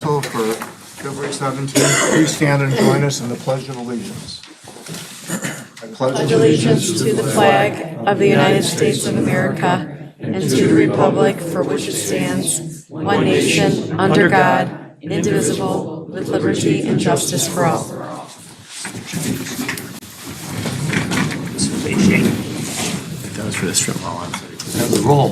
Council for February 17th. Please stand and join us in the Pledge of Allegiance. I Pledge allegiance to the flag of the United States of America and to the republic for which it stands, one nation, under God, indivisible, with liberty and justice for all. That was for the strip mall. Have the roll.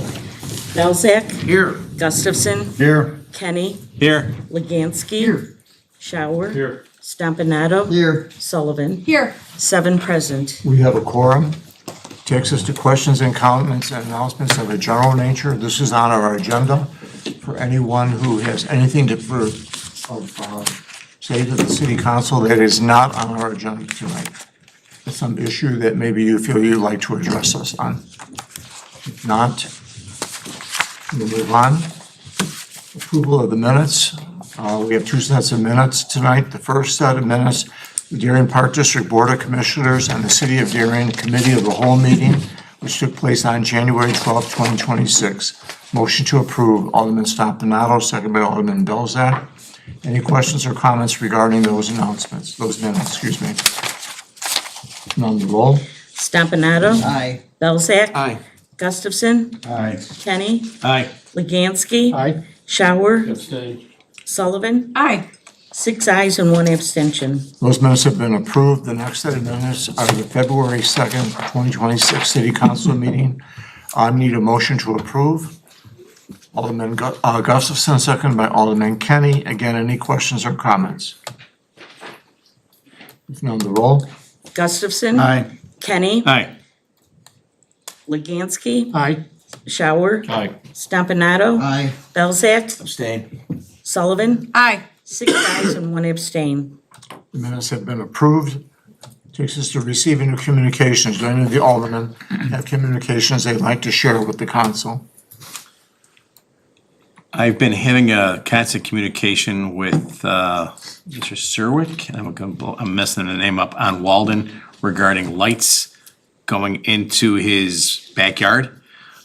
Belzak. Here. Gustafson. Here. Kenny. Here. Legansky. Here. Shower. Here. Stompanato. Here. Sullivan. Here. 7 present. We have a quorum. Takes us to questions and comments and announcements of a general nature. This is on our agenda for anyone who has anything to say to the city council that is not on our agenda tonight. Some issue that maybe you feel you'd like to address us on. If not, we'll move on. Approval of the minutes. We have 2 sets of minutes tonight. The first set of minutes, the Darien Park District Board of Commissioners and the City of Darien Committee of the Whole meeting, which took place on January 12, 2026. Motion to approve, Alderman Stompanato, second by Alderman Belzak. Any questions or comments regarding those minutes, excuse me? None, the roll. Stompanato. Aye. Belzak. Aye. Gustafson. Aye. Kenny. Aye. Legansky. Aye. Shower. Abstain. Sullivan. Aye. 6 ayes and 1 abstention. Those minutes have been approved. The next set of minutes are the February 2nd, 2026 City Council meeting. I need a motion to approve. Alderman Gustafson, second by Alderman Kenny. Again, any questions or comments? If none, the roll. Gustafson. Aye. Kenny. Aye. Legansky. Aye. Shower. Aye. Stompanato. Aye. Belzak. Abstain. Sullivan. Aye. 6 ayes and 1 abstain. The minutes have been approved. Takes us to receiving of communications. Do any of the aldermen have communications they'd like to share with the council? I've been having a constant communication with Mr. Serwick, I'm messing the name up, on Walden regarding lights going into his backyard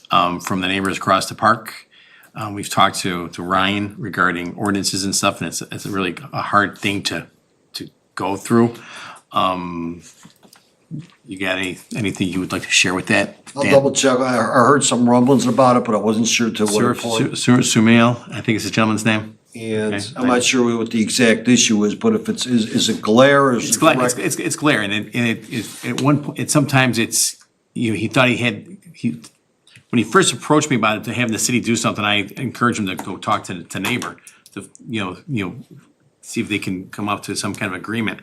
from the neighbors across the park. We've talked to Ryan regarding ordinances and stuff, and it's really a hard thing to go through. You got anything you would like to share with that? I'll Dan? double check. I heard some rumblings about it, but I wasn't sure to what point. Sumail, I think it's the gentleman's name. And Okay. I'm not sure what the exact issue is, but if is it glare or is It's it glare, direct? it's glare, and it at one point, sometimes it's, he thought when he first approached me about it, to have the city do something, I encouraged him to go talk to neighbor, to, see if they can come up to some kind of agreement.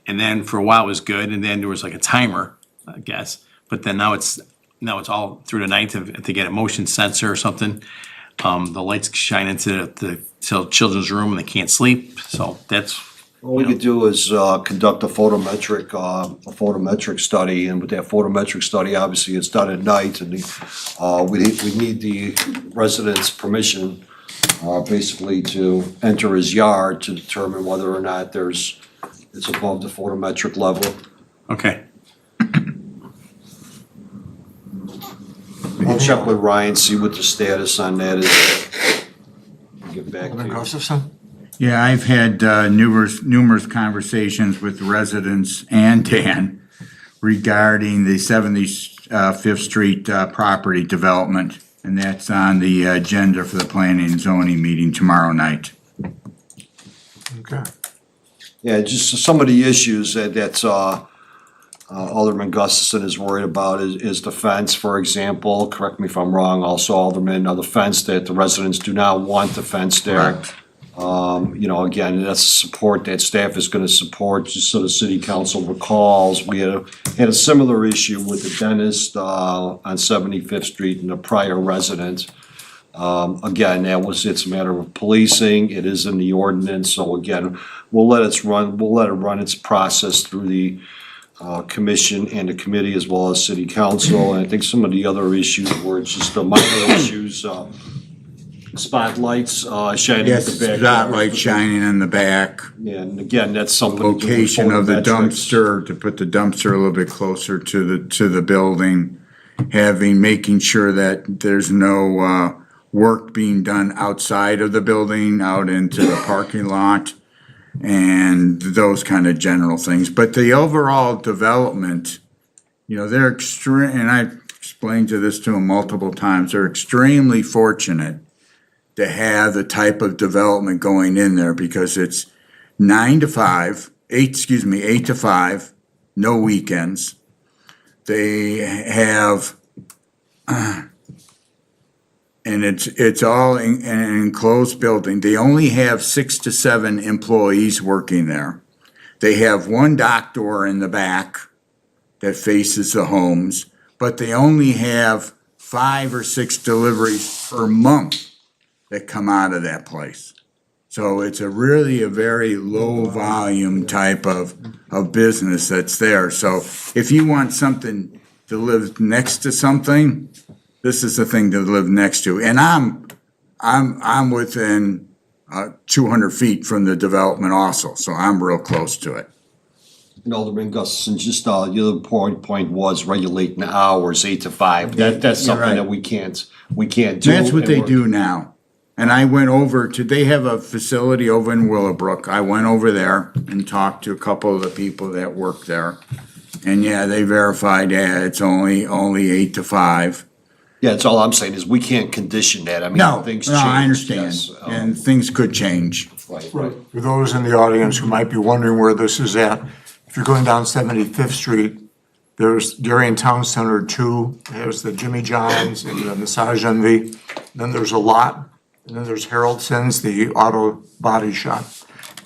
And then for a while it was good, and then there was like a timer, I guess, but then now it's all through the night to get a motion sensor or something. The lights shine into the children's room and they can't sleep, so that's. All we could do is conduct a photometric study, and with that photometric study, obviously it's done at night, and we need the resident's permission, basically to enter his yard to determine whether or not it's above the photometric level. Okay, I'll check with Ryan, see what the status on that is. Get back to Alderman you. Gustafson? Yeah, I've had numerous conversations with residents and Dan regarding the 75th Street property development, and that's on the agenda for the planning and zoning meeting tomorrow night. Okay. Yeah, just some of the issues that's Alderman Gustafson is worried about is the fence, for example. Correct me if I'm wrong, also Alderman, the fence that the residents do not want the fence there. Correct. Again, that's support that staff is gonna support, just so the city council recalls. We had a similar issue with the dentist on 75th Street and a prior resident. Again, it's a matter of policing, it is in the ordinance, so again, we'll let it run its process through the commission and the committee as well as city council. And I think some of the other issues were just the minor issues, spotlights shining at Yes, the back. spotlight shining in the back, Yeah, and again, that's something. to do with location of the photometrics. dumpster, to put the dumpster a little bit closer to the building, making sure that there's no work being done outside of the building, out into the parking lot, and those kind of general things. But the overall development, they're extreme, and I've explained this to them multiple times, they're extremely fortunate to have the type of development going in there because it's 8 to 5, no weekends. They have, and it's all in an enclosed building. They only have 6 to 7 employees working there. They have one dock door in the back that faces the homes, but they only have 5 or 6 deliveries per month that come out of that place. So it's a very low volume type of business that's there. So if you want something to live next to something, this is the thing to live next to. And I'm within 200 feet from the development also, so I'm real close to it. And Alderman Gustafson, just the other point was regulating the hours, 8 to 5. That's You're something right. that we can't do. That's what and they we're- do now. And I went over they have a facility over in Willowbrook. I went over there and talked to a couple of the people that work there. And yeah, they verified, it's only 8 to 5. Yeah, that's all I'm saying is we can't condition that. I mean, No, things no, change. I understand. Yes, And things could change. right. For those in the audience who might be wondering where this is at, if you're going down 75th Street, there's Darien Town Center 2, there's the Jimmy John's and the Massage Envy. Then there's a lot, and then there's Haroldson, the auto body shop.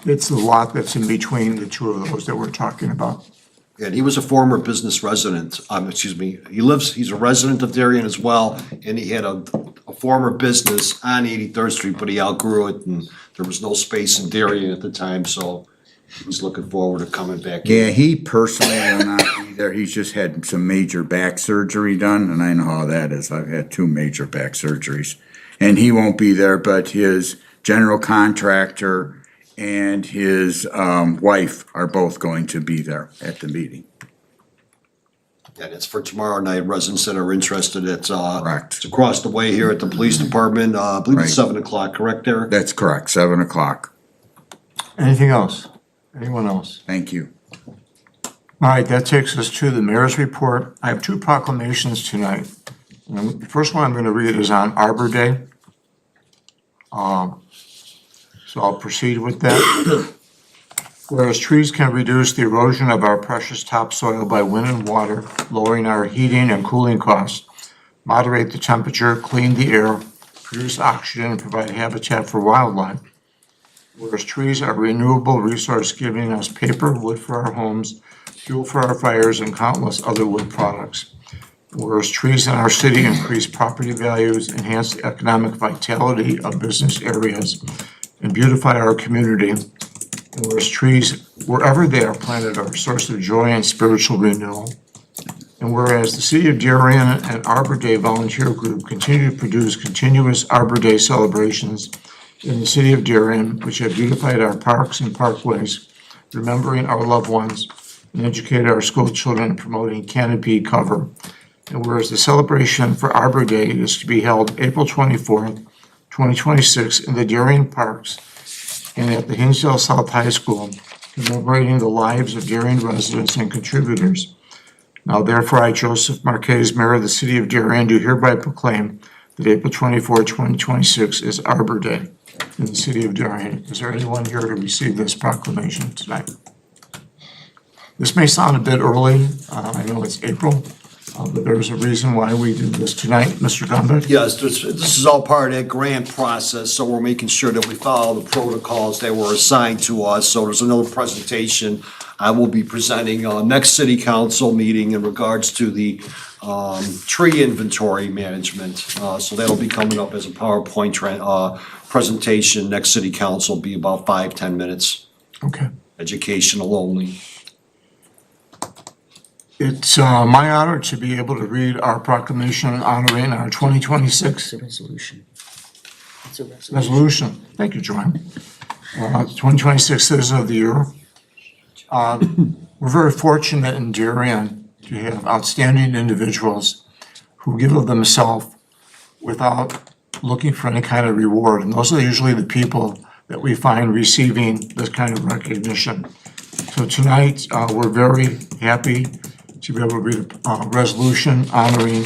It's the lot that's in between the two of those that we're talking about. And he was a former business resident, he's a resident of Darien as well, and he had a former business on 83rd Street, but he outgrew it, and there was no space in Darien at the time, so he's looking forward to coming back in. Yeah, he personally will not be there. He's just had some major back surgery done, and I know how that is. I've had 2 major back surgeries. And he won't be there, but his general contractor and his wife are both going to be there at the meeting. And it's for tomorrow night, residents that are interested, it's Correct. across the way here at the police department, I believe it's Right. 7:00, correct, Eric? That's correct, 7 o'clock. Anything else? Anyone else? Thank you. All right, that takes us to the mayor's report. I have 2 proclamations tonight. And the first one I'm going to read is on Arbor Day. So I'll proceed with that. Whereas trees can reduce the erosion of our precious topsoil by wind and water, lowering our heating and cooling costs, moderate the temperature, clean the air, produce oxygen, and provide habitat for wildlife. Whereas trees are a renewable resource giving us paper, wood for our homes, fuel for our fires, and countless other wood products. Whereas trees in our city increase property values, enhance the economic vitality of business areas, and beautify our community. And whereas trees, wherever they are planted, are a source of joy and spiritual renewal. And whereas the City of Darien and Arbor Day Volunteer Group continue to produce continuous Arbor Day celebrations in the City of Darien, which have beautified our parks and parkways, remembering our loved ones, and educated our school children, promoting canopy cover. And whereas the celebration for Arbor Day is to be held April 24th, 2026 in the Darien Parks and at the Hinsdale South High School, commemorating the lives of Darien residents and contributors. Now therefore, I, Joseph Marquez, Mayor of the City of Darien, do hereby proclaim that April 24, 2026 is Arbor Day in the City of Darien. Is there anyone here to receive this proclamation tonight? This may sound a bit early. I know it's April, but there's a reason why we do this tonight. Mr. Gombeck? Yes, this is all part of that grant process, so we're making sure that we follow the protocols that were assigned to us. So there's another presentation I will be presenting next city council meeting in regards to the tree inventory management. So that'll be coming up as a PowerPoint presentation. Next city council will be about 5-10 minutes, Okay. educational only. It's my honor to be able to read our proclamation honoring our 2026 It's a resolution. It's a resolution. resolution. Thank you, Joanne. 2026 Citizen of the Year. We're very fortunate in Darien to have outstanding individuals who give of themselves without looking for any kind of reward, and those are usually the people that we find receiving this kind of recognition. So tonight, we're very happy to be able to read a resolution honoring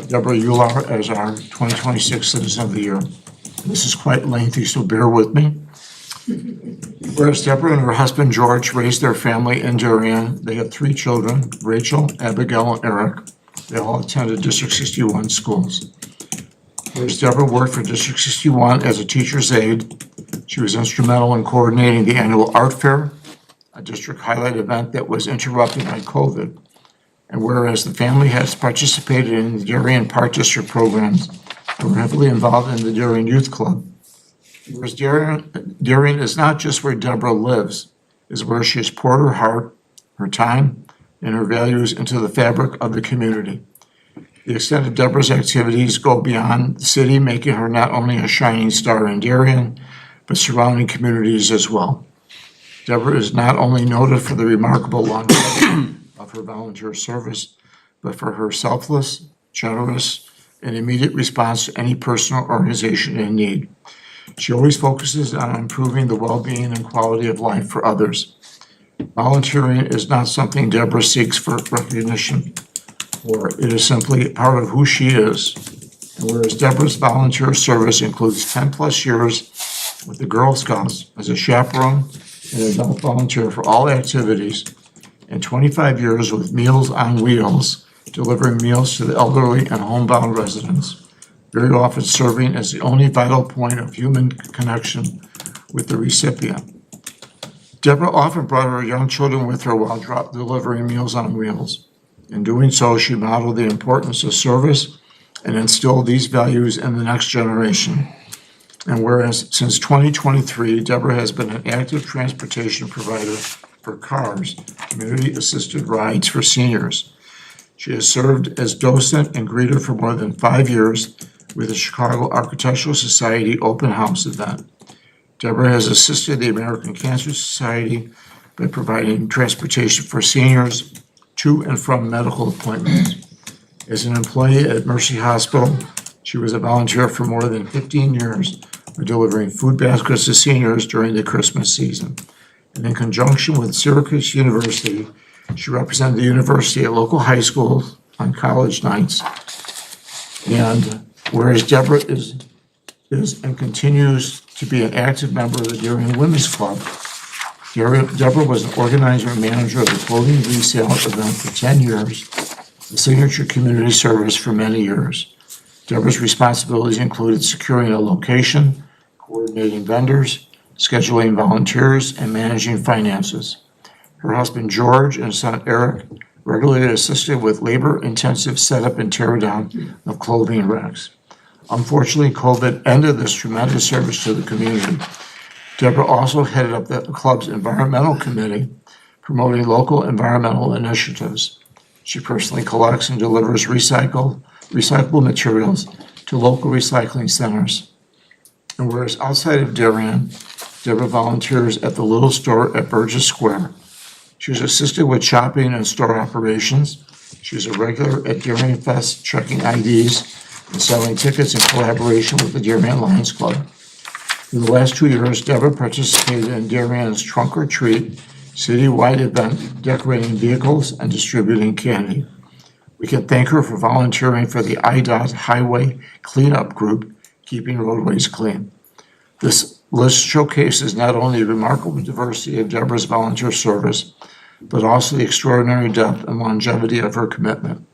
Deborah Ular as our 2026 Citizen of the Year. This is quite lengthy, so bear with me. Whereas Deborah and her husband George raised their family in Darien, they had 3 children, Rachel, Abigail, and Eric. They all attended District 61 schools. Whereas Deborah worked for District 61 as a teacher's aide, she was instrumental in coordinating the annual art fair, a district highlight event that was interrupted by COVID. And whereas the family has participated in the Darien Park District programs and were heavily involved in the Darien Youth Club, whereas Darien is not just where Deborah lives, is where she has poured her heart, her time, and her values into the fabric of the community. The extent of Deborah's activities go beyond the city, making her not only a shining star in Darien, but surrounding communities as well. Deborah is not only noted for the remarkable longevity of her volunteer service, but for her selfless, generous, and immediate response to any person or organization in need. She always focuses on improving the well-being and quality of life for others. Volunteering is not something Deborah seeks for recognition for. It is simply part of who she is. And whereas Deborah's volunteer service includes 10+ years with the Girl Scouts as a chaperone and adult volunteer for all activities, and 25 years with Meals on Wheels, delivering meals to the elderly and homebound residents, very often serving as the only vital point of human connection with the recipient. Deborah often brought her young children with her while delivering Meals on Wheels. In doing so, she modeled the importance of service and instilled these values in the next generation. And whereas since 2023, Deborah has been an active transportation provider for CARS, community-assisted rides for seniors. She has served as docent and greeter for more than 5 years with the Chicago Architectural Society Open House event. Deborah has assisted the American Cancer Society by providing transportation for seniors to and from medical appointments. As an employee at Mercy Hospital, she was a volunteer for more than 15 years by delivering food baskets to seniors during the Christmas season. And in conjunction with Syracuse University, she represented the university at local high schools on college nights. And whereas Deborah is and continues to be an active member of the Darien Women's Club, Deborah was an organizer and manager of the clothing resale event for 10 years, the signature community service for many years. Deborah's responsibilities included securing a location, coordinating vendors, scheduling volunteers, and managing finances. Her husband George and son Eric regularly assisted with labor-intensive setup and teardown of clothing racks. Unfortunately, COVID ended this tremendous service to the community. Deborah also headed up the club's environmental committee, promoting local environmental initiatives. She personally collects and delivers recyclable materials to local recycling centers. And whereas outside of Darien, Deborah volunteers at the Little Store at Burgess Square. She was assisted with shopping and store operations. She was a regular at Darien Fest, checking IDs and selling tickets in collaboration with the Darien Lions Club. In the last 2 years, Deborah participated in Darien's Trunk or Treat citywide event, decorating vehicles and distributing candy. We can thank her for volunteering for the IDOT Highway Cleanup Group, keeping roadways clean. This list showcases not only the remarkable diversity of Deborah's volunteer service, but also the extraordinary depth and longevity of her commitment.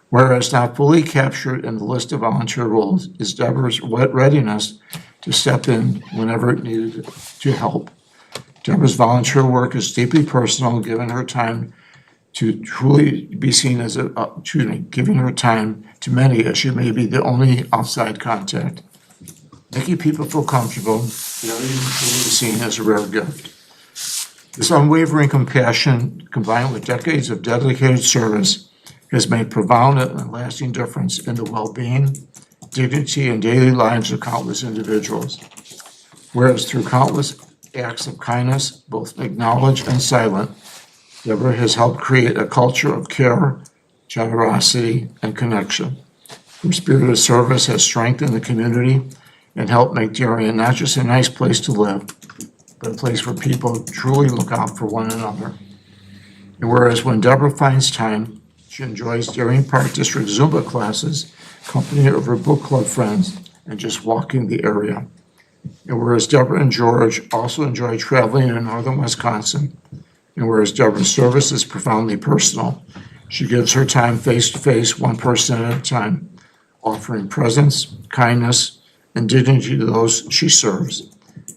Whereas not fully captured in the list of volunteer roles is Deborah's readiness to step in whenever it needed to help. Deborah's volunteer work is deeply personal, giving her time to truly be seen as giving her time to many as she may be the only outside contact. Making people feel comfortable, truly seen as a rare gift. This unwavering compassion, combined with decades of dedicated service, has made profound and lasting difference in the well-being, dignity, and daily lives of countless individuals. Whereas through countless acts of kindness, both acknowledged and silent, Deborah has helped create a culture of care, generosity, and connection. Her spirit of service has strengthened the community and helped make Darien not just a nice place to live, but a place where people truly look out for one another. And whereas when Deborah finds time, she enjoys Darien Park District Zumba classes, company of her book club friends, and just walking the area. And whereas Deborah and George also enjoy traveling in northern Wisconsin, and whereas Deborah's service is profoundly personal, she gives her time face-to-face, one person at a time, offering presence, kindness, and dignity to those she serves.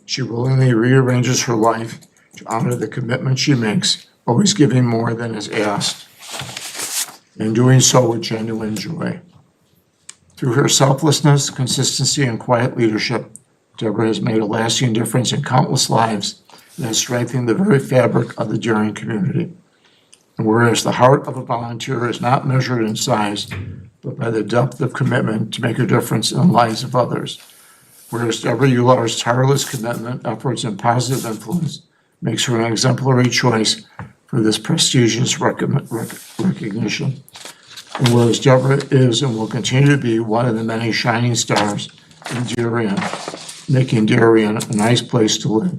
She willingly rearranges her life to honor the commitment she makes, always giving more than is asked, and doing so with genuine joy. Through her selflessness, consistency, and quiet leadership, Deborah has made a lasting difference in countless lives and has strengthened the very fabric of the Darien community. And whereas the heart of a volunteer is not measured in size, but by the depth of commitment to make a difference in the lives of others, whereas Deborah Eular's tireless commitment, efforts, and positive influence makes her an exemplary choice for this prestigious recognition. And whereas Deborah is and will continue to be one of the many shining stars in Darien, making Darien a nice place to live.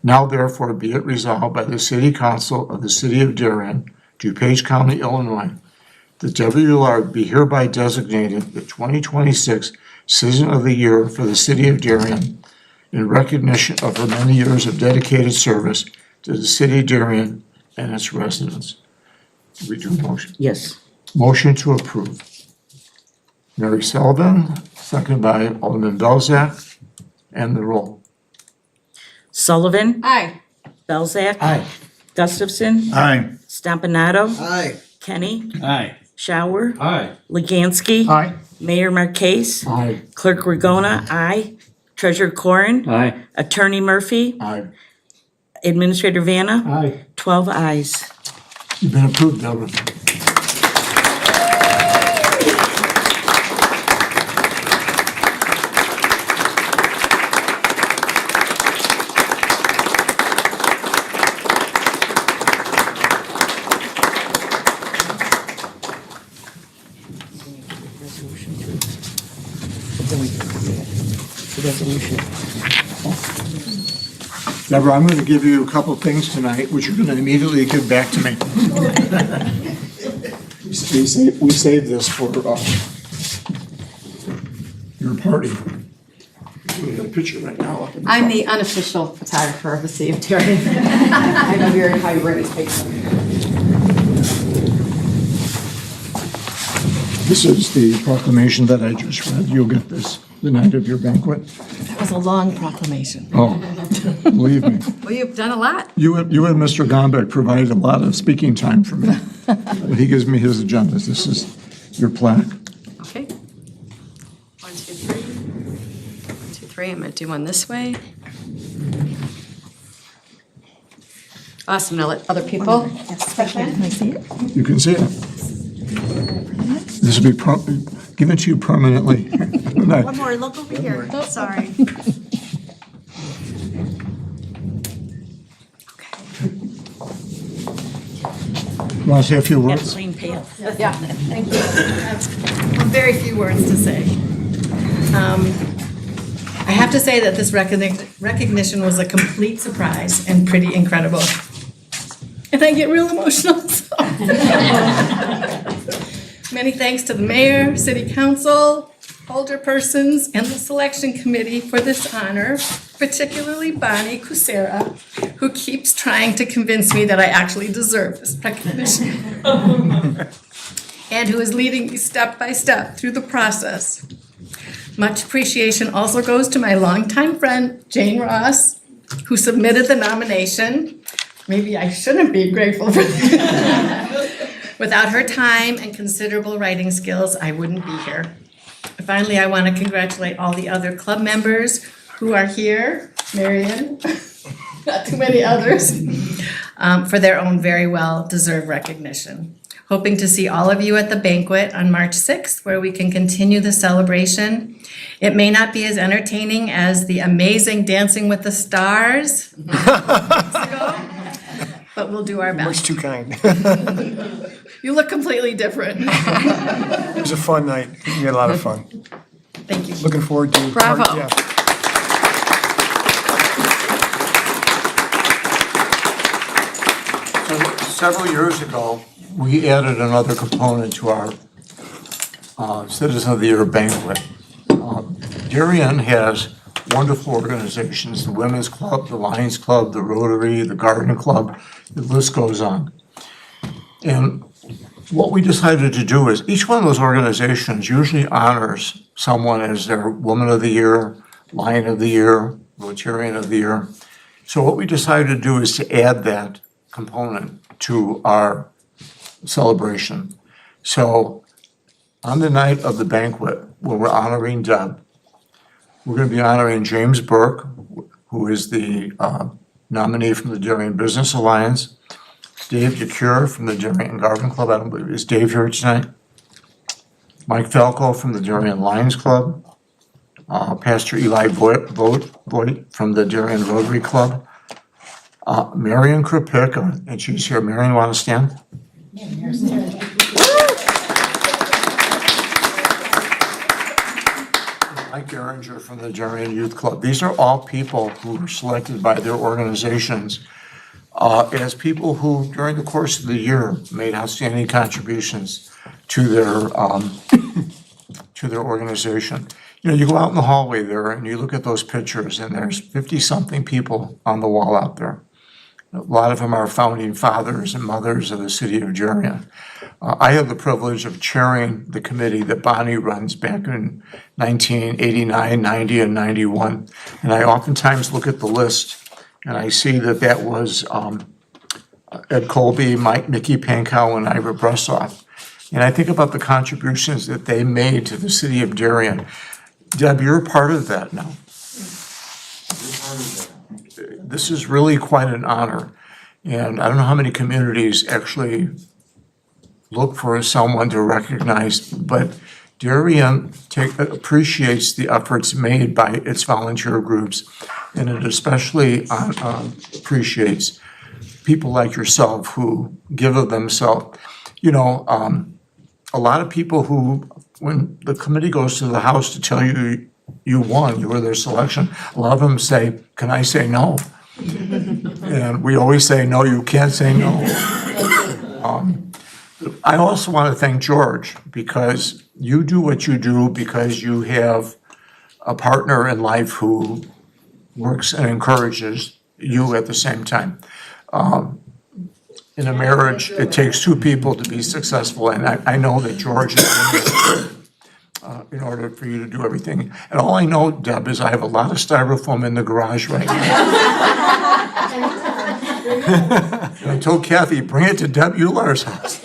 Now therefore be it resolved by the City Council of the City of Darien, DuPage County, Illinois, that Deborah Eular be hereby designated the 2026 Citizen of the Year for the City of Darien in recognition of her many years of dedicated service to the City of Darien and its residents. Do we do a motion? Yes. Motion to approve. Mary Sullivan, seconded by Alderman Belzak, and the roll. Sullivan. Aye. Belzak. Aye. Gustafson. Aye. Stampanato. Aye. Kenny. Aye. Shower. Aye. Legansky. Aye. Mayor Marquez. Aye. Clerk Rigona. Aye. Treasurer Corrin. Aye. Attorney Murphy. Aye. Administrator Vanna. Aye. 12 ayes. You've been approved, Deborah. Deborah, I'm going to give you a couple of things tonight, which you're going to immediately give back to me. We saved this for your party. We got a picture right now. I'm the unofficial photographer of the City of Darien. I have a very high rating. This is the proclamation that I just read. You'll get this the night of your banquet. That was a long proclamation. Oh, believe me. Well, you've done a lot. You and Mr. Gombeck provided a lot of speaking time for me. But he gives me his agendas. This is your plaque. Okay. 1, 2, 3. 1, 2, 3. I'm going to do one this way. Awesome. Now let other people. Can I see it? You can see it. This will be given to you permanently. One more, look over here. Sorry. Want to say a few Got a words? clean pail. Yeah. Thank you. Very few words to say. I have to say that this recognition was a complete surprise and pretty incredible. And I get real emotional. So. Many thanks to the mayor, city council, alderpersons, and the selection committee for this honor, particularly Bonnie Kucera, who keeps trying to convince me that I actually deserve this recognition. And who is leading me step by step through the process. Much appreciation also goes to my longtime friend, Jane Ross, who submitted the nomination. Maybe I shouldn't be grateful for that. Without her time and considerable writing skills, I wouldn't be here. Finally, I want to congratulate all the other club members who are here, Marion, not too many others, for their own very well-deserved recognition. Hoping to see all of you at the banquet on March 6th, where we can continue the celebration. It may not be as entertaining as the amazing Dancing with the Stars weeks ago, but we'll do our Much best. too kind. You look completely different. It was a fun night. We had a lot of fun. Thank you. Looking forward to. Bravo. Yeah. Several years ago, we added another component to our Citizen of the Year banquet. Darien has wonderful organizations, the Women's Club, the Lions Club, the Rotary, the Garden Club, the list goes on. And what we decided to do is, each one of those organizations usually honors someone as their Woman of the Year, Lion of the Year, Rotarian of the Year. So what we decided to do is to add that component to our celebration. So on the night of the banquet, where we're honoring Deb, we're going to be honoring James Burke, who is the nominee from the Darien Business Alliance, Dave DeCure from the Darien Garden Club, I don't believe, is Dave here tonight? Mike Falco from the Darien Lions Club, Pastor Eli Voigt from the Darien Rotary Club, Marion Krupik, and she's here. Marion, want to stand? Mike Geringer from the Darien Youth Club. These are all people who were selected by their organizations as people who, during the course of the year, made outstanding contributions to their organization. You know, you go out in the hallway there and you look at those pictures, and there's 50-something people on the wall out there. A lot of them are founding fathers and mothers of the city of Darien. I have the privilege of chairing the committee that Bonnie runs back in 1989, 90, and 91. And I oftentimes look at the list and I see that was Ed Colby, Mickey Pankow, and Ira Brussoff. And I think about the contributions that they made to the city of Darien. Deb, you're part of that now. This is really quite an honor. And I don't know how many communities actually look for someone to recognize, but Darien appreciates the efforts made by its volunteer groups, and it especially appreciates people like yourself who give of themselves. You know, a lot of people who, when the committee goes to the House to tell you you won, you were their selection, a lot of them say, "Can I say no?" And we always say, "No, you can't say no." I also want to thank George, because you do what you do because you have a partner in life who works and encourages you at the same time. In a marriage, it takes two people to be successful, and I know that George is in order for you to do everything. And all I know, Deb, is I have a lot of styrofoam in the garage right now. And I told Kathy, bring it to Deb Euler's house.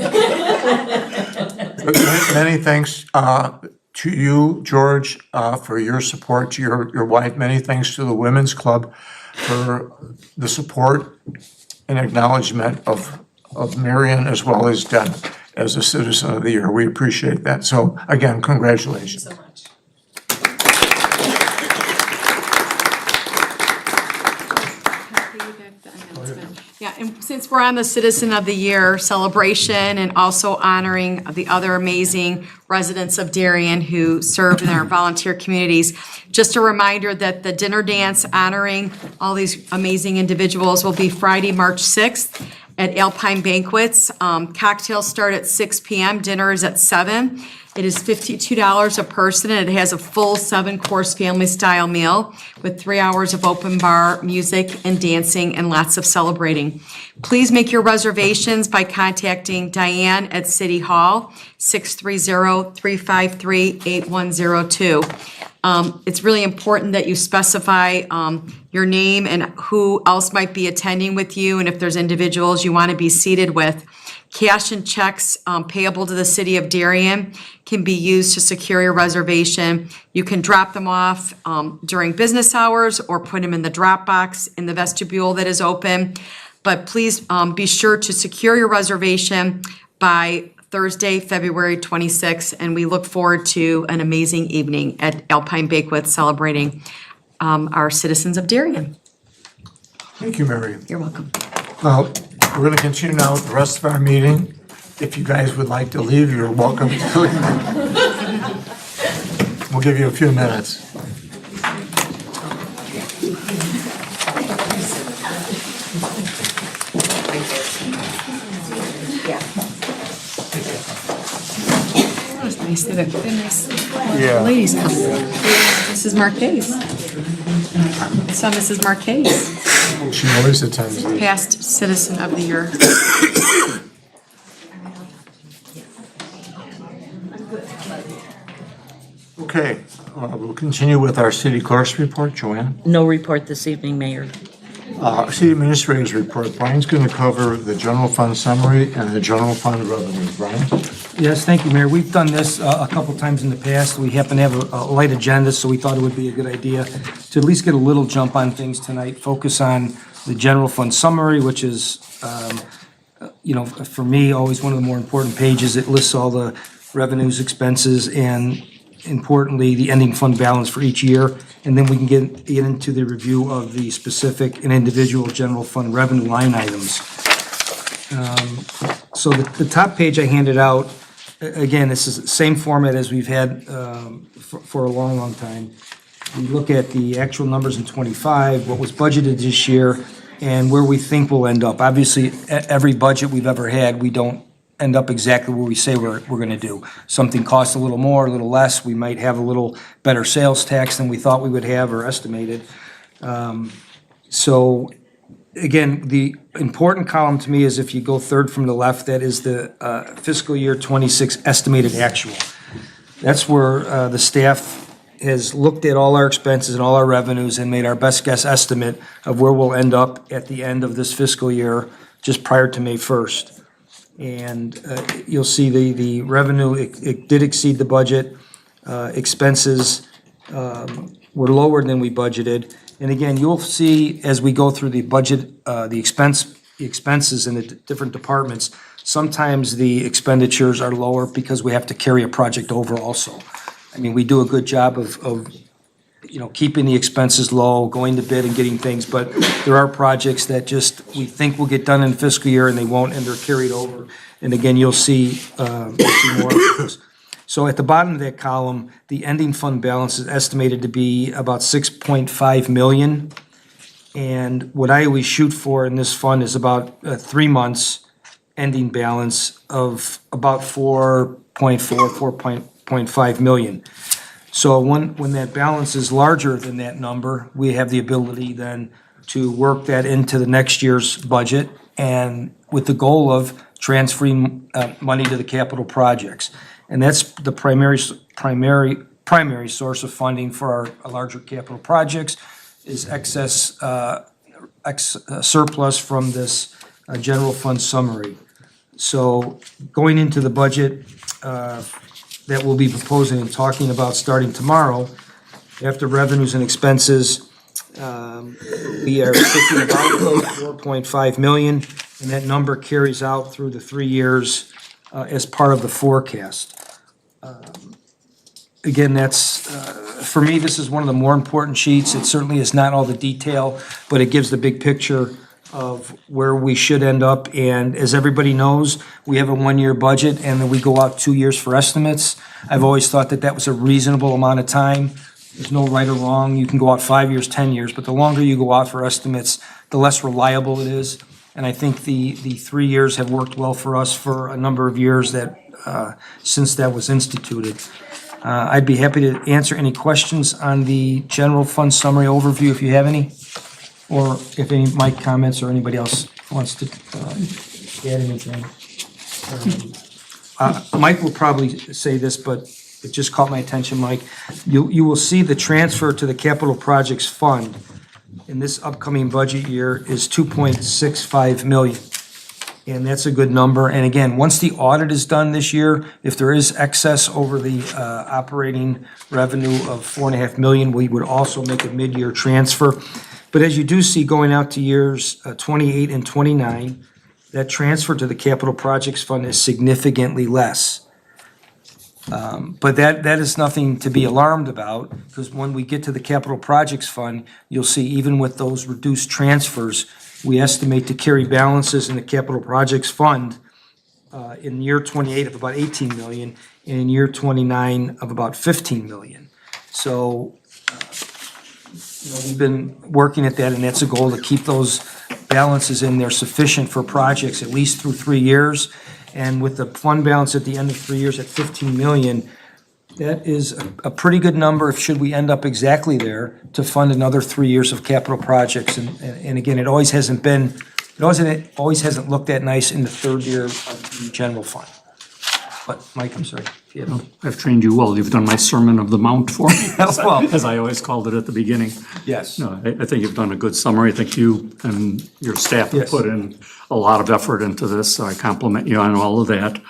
But many thanks to you, George, for your support, to your wife. Many thanks to the Women's Club for the support and acknowledgement of Marion as well as Deb as a Citizen of the Year. We appreciate that. So again, congratulations. So much. Yeah, and since we're on the Citizen of the Year celebration and also honoring the other amazing residents of Darien who serve in our volunteer communities, just a reminder that the dinner dance honoring all these amazing individuals will be Friday, March 6th at Alpine Banquets. Cocktails start at 6 p.m., dinner is at 7. It is $52 a person, and it has a full 7-course family-style meal with 3 hours of open bar, music, and dancing, and lots of celebrating. Please make your reservations by contacting Diane at City Hall, 630-353-8102. It's really important that you specify your name and who else might be attending with you, and if there's individuals you want to be seated with. Cash and checks payable to the city of Darien can be used to secure your reservation. You can drop them off during business hours or put them in the drop box in the vestibule that is open. But please be sure to secure your reservation by Thursday, February 26th, and we look forward to an amazing evening at Alpine Banquet celebrating our citizens of Darien. Thank you, Mary. You're welcome. Well, We're gonna continue now with the rest of our meeting. If you guys would like to leave, you're welcome to. We'll give you a few minutes. It's nice that a nice Yeah. ladies come. Mrs. Marquez. So Mrs. Marquez, She always attends these. past Citizen of the Year. Okay, we'll continue with our city clerk's report. Joanne? No report this evening, Mayor. City administrator's report. Brian's gonna cover the general fund summary and the general fund revenue. Brian? Yes, thank you, Mayor. We've done this a couple times in the past. We happen to have a light agenda, so we thought it would be a good idea to at least get a little jump on things tonight, focus on the general fund summary, which is, for me, always one of the more important pages. It lists all the revenues, expenses, and importantly, the ending fund balance for each year. And then we can get into the review of the specific and individual general fund revenue line items. So the top page I handed out, again, this is the same format as we've had for a long, long time. We look at the actual numbers in '25, what was budgeted this year, and where we think we'll end up. Obviously, every budget we've ever had, we don't end up exactly where we say we're gonna do. Something costs a little more, a little less, we might have a little better sales tax than we thought we would have or estimated. So, again, the important column to me is if you go third from the left, that is the fiscal year '26 estimated actual. That's where the staff has looked at all our expenses and all our revenues and made our best guess estimate of where we'll end up at the end of this fiscal year, just prior to May 1st. And you'll see the revenue, it did exceed the budget. Expenses were lower than we budgeted. And again, you'll see as we go through the budget, the expenses in the different departments, sometimes the expenditures are lower because we have to carry a project over also. I mean, we do a good job of keeping the expenses low, going to bid and getting things, but there are projects that just, we think will get done in the fiscal year and they won't, and they're carried over. And again, you'll see more of this. So at the bottom of that column, the ending fund balance is estimated to be about 6.5 million. And what I always shoot for in this fund is about 3 months ending balance of about 4.5 million. So when that balance is larger than that number, we have the ability then to work that into the next year's budget, and with the goal of transferring money to the capital projects. And that's the primary source of funding for our larger capital projects is excess surplus from this general fund summary. So going into the budget that we'll be proposing and talking about starting tomorrow, after revenues and expenses, we are thinking about 4.5 million, and that number carries out through the 3 years as part of the forecast. Again, that's, for me, this is one of the more important sheets. It certainly is not all the detail, but it gives the big picture of where we should end up. And as everybody knows, we have a 1-year budget and then we go out 2 years for estimates. I've always thought that that was a reasonable amount of time. There's no right or wrong. You can go out 5 years, 10 years, but the longer you go out for estimates, the less reliable it is. And I think the 3 years have worked well for us for a number of years that since that was instituted. I'd be happy to answer any questions on the general fund summary overview if you have any, or if any Mike comments or anybody else wants to add anything. Mike will probably say this, but it just caught my attention, Mike. You will see the transfer to the capital projects fund in this upcoming budget year is 2.65 million. And that's a good number. And again, once the audit is done this year, if there is excess over the operating revenue of 4.5 million, we would also make a mid-year transfer. But as you do see going out to years 28 and 29, that transfer to the capital projects fund is significantly less. But that is nothing to be alarmed about, because when we get to the capital projects fund, you'll see even with those reduced transfers, we estimate to carry balances in the capital projects fund in year 28 of about 18 million, and in year 29 of about 15 million. So we've been working at that, and that's a goal, to keep those balances in there sufficient for projects at least through 3 years. And with the fund balance at the end of 3 years at 15 million, that is a pretty good number, if should we end up exactly there, to fund another 3 years of capital projects. And again, it always hasn't looked that nice in the third year of the general fund. But Mike, I'm sorry. if you have- I've trained you well. You've done my Sermon of the Mount for me, Well, as I always called it at the beginning. yes. No, I think you've done a good summary. I think you and your staff have Yes. put in a lot of effort into this, so I compliment you on all of that.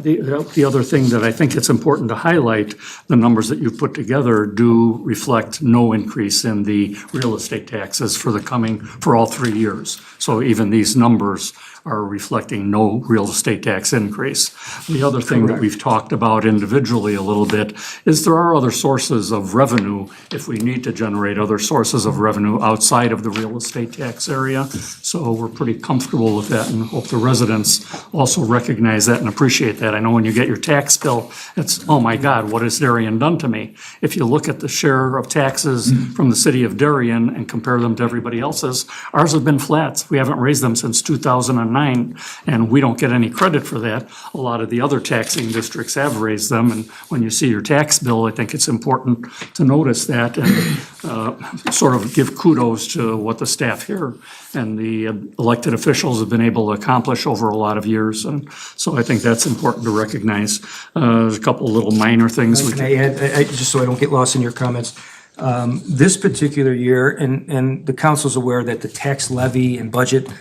The other thing that I think it's important to highlight, the numbers that you've put together do reflect no increase in the real estate taxes for all 3 years. So even these numbers are reflecting no real estate tax increase. The other thing that we've talked about individually a little bit is there are other sources of revenue if we need to generate other sources of revenue outside of the real estate tax area. So we're pretty comfortable with that and hope the residents also recognize that and appreciate that. I know when you get your tax bill, it's, oh my God, what has Darien done to me? If you look at the share of taxes from the city of Darien and compare them to everybody else's, ours have been flat. We haven't raised them since 2009, and we don't get any credit for that. A lot of the other taxing districts have raised them, and when you see your tax bill, I think it's important to notice that and sort of give kudos to what the staff here and the elected officials have been able to accomplish over a lot of years, and so I think that's important to recognize. There's a couple of little minor things. Can I add, just so I don't get lost in your comments? This particular year, and the council's aware that the tax levy and budget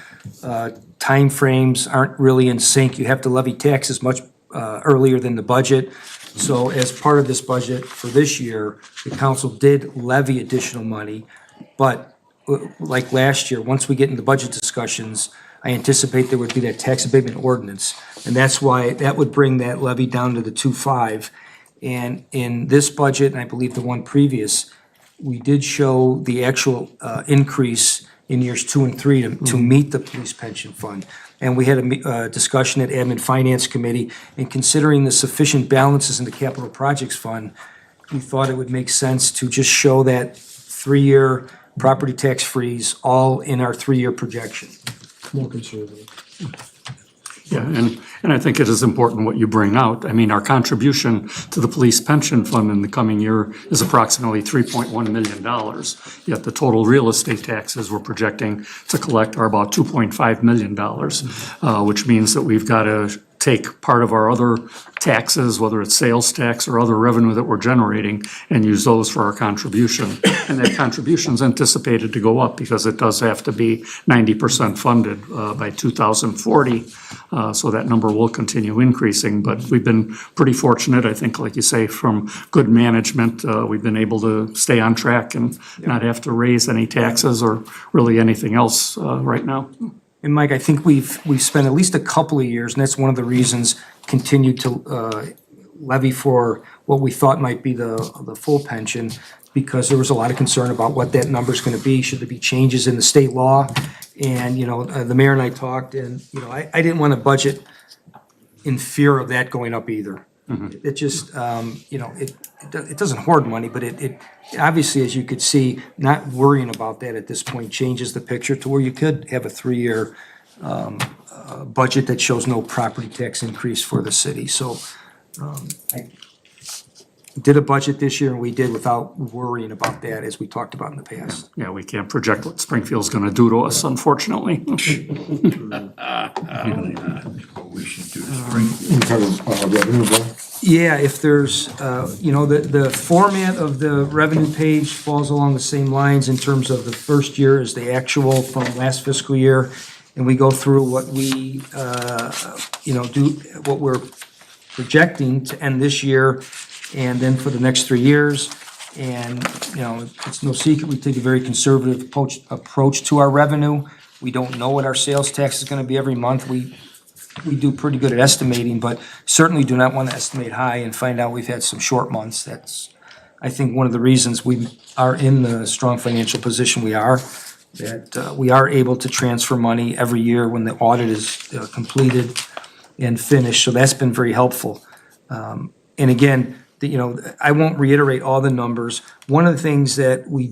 timeframes aren't really in sync. You have to levy taxes much earlier than the budget. So as part of this budget for this year, the council did levy additional money. But like last year, once we get into budget discussions, I anticipate there would be that tax abatement ordinance. And that's why that would bring that levy down to the 2.5. And in this budget, and I believe the one previous, we did show the actual increase in years 2 and 3 to meet the police pension fund. And we had a discussion at Admin Finance Committee, and considering the sufficient balances in the capital projects fund, we thought it would make sense to just show that 3-year property tax freeze all in our 3-year projection. More conservative. Yeah, and I think it is important what you bring out. I mean, our contribution to the police pension fund in the coming year is approximately $3.1 million. Yet the total real estate taxes we're projecting to collect are about $2.5 million, which means that we've got to take part of our other taxes, whether it's sales tax or other revenue that we're generating, and use those for our contribution. And that contribution's anticipated to go up because it does have to be 90% funded by 2040. So that number will continue increasing, but we've been pretty fortunate, I think, like you say, from good management. We've been able to stay on track and not have to raise any taxes or really anything else right now. And Mike, I think we've spent at least a couple of years, and that's one of the reasons, continued to levy for what we thought might be the full pension, because there was a lot of concern about what that number's gonna be. Should there be changes in the state law? And, the mayor and I talked, and, I didn't want to budget in fear of that going up either. It just, it doesn't hoard money, but it obviously, as you could see, not worrying about that at this point changes the picture to where you could have a 3-year budget that shows no property tax increase for the city. So I did a budget this year, and we did without worrying about that, as we talked about in the past. Yeah, we can't project what Springfield's gonna do to us, unfortunately. What we should do is In terms of revenue, Bill? Yeah, if there's, the format of the revenue page falls along the same lines in terms of the first year is the actual from last fiscal year. And we go through what we, what we're projecting to end this year and then for the next 3 years. And, it's no secret, we take a very conservative approach to our revenue. We don't know what our sales tax is gonna be every month. We do pretty good at estimating, but certainly do not want to estimate high and find out we've had some short months. That's I think one of the reasons we are in the strong financial position we are, that we are able to transfer money every year when the audit is completed and finished, so that's been very helpful. And again, I won't reiterate all the numbers. One of the things that we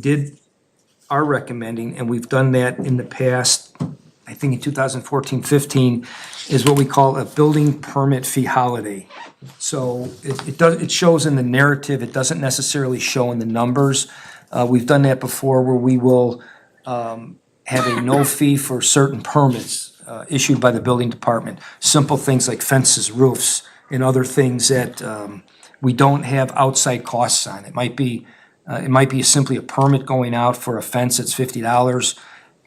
are recommending, and we've done that in the past, I think in 2014-15, is what we call a building permit fee holiday. So it shows in the narrative, it doesn't necessarily show in the numbers. We've done that before where we will have a no fee for certain permits issued by the building department. Simple things like fences, roofs, and other things that we don't have outside costs on. It might be simply a permit going out for a fence that's $50.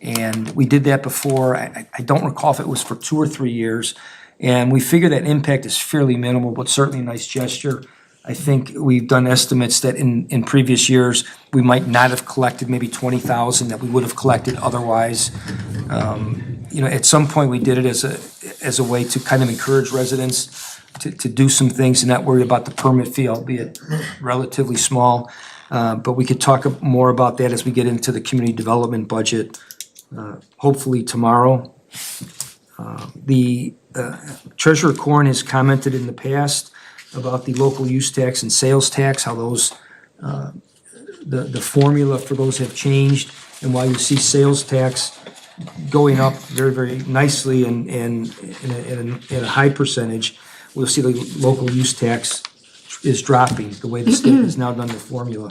And we did that before. I don't recall if it was for 2 or 3 years. And we figure that impact is fairly minimal, but certainly a nice gesture. I think we've done estimates that in previous years, we might not have collected maybe 20,000 that we would have collected otherwise. At some point, we did it as a way to kind of encourage residents to do some things and not worry about the permit fee, albeit relatively small. But we could talk more about that as we get into the community development budget, hopefully tomorrow. The Treasurer Corn has commented in the past about the local use tax and sales tax, how those, the formula for those have changed, and why you see sales tax going up very, very nicely and in a high percentage, we'll see the local use tax is dropping, the way the state has now done the formula.